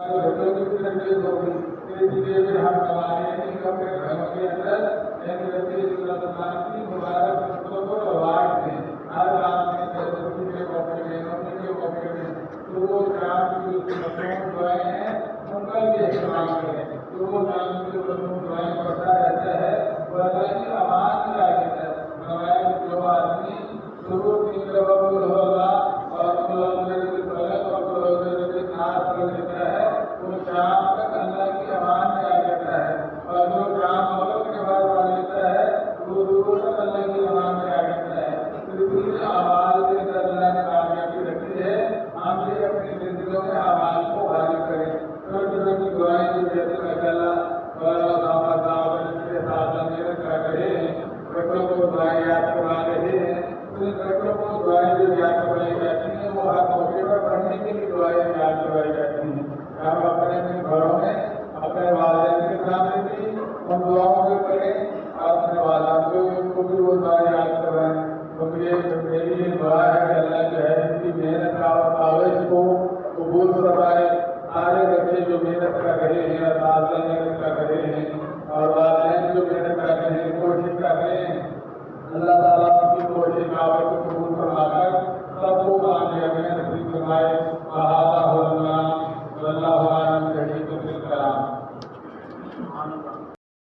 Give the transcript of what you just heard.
بچوں کی بھی تربیت ہوگی، اسی لیے پھر ہم ہمارے اپنے گھروں کے اندر کی مبارک بچوں کو رواج دیں، ہر رات میں بچوں کے موقع میں اپنے کے موقع میں صبح شام کی جو مصنوع دعائیں ہیں ان کا بھی اہتمام کریں۔ صبح شام کی جو مصنوع دعائیں پڑھتا رہتا ہے وہ اللہ کی آواز میں آ جاتا ہے۔ ہمارے جو آدمی صبح 3 دفعہ قل هو اللہ اور قل اعوذ برب الفلق اور قل اعوذ برب الناس پڑھ لیتا ہے وہ شام تک اللہ کی آواز میں آ جاتا ہے، اور جو شام وقت کے بعد پڑھ لیتا ہے وہ صبح تک اللہ کی آواز میں آ جاتا ہے۔ اس آواز کے اندر اللہ نے کامیابی رکھی ہے، ہم بھی اپنی زندگیوں میں آواز کو غالب کریں۔ چھوٹی چھوٹی دعائیں جو جیسے بچوں کو دعائیں یاد کروا رہے ہیں، ان بچوں کو دعائیں جو یاد کروائی جاتی ہیں وہ ہر موقع پر پڑھنے کے لیے دعائیں یاد کروائی جاتی ہیں۔ ہم اپنے گھروں میں اپنے والدین کے سامنے بھی ان دعاؤں کو کریں اور اپنے والدین کو بھی وہ دعائیں یاد کروائیں۔ تو میری یہ دعا ہے کہ اللہ جو ہے ان کی محنت کا کاغذ کو قبول فرمائے۔ سارے بچے جو محنت کر رہے ہیں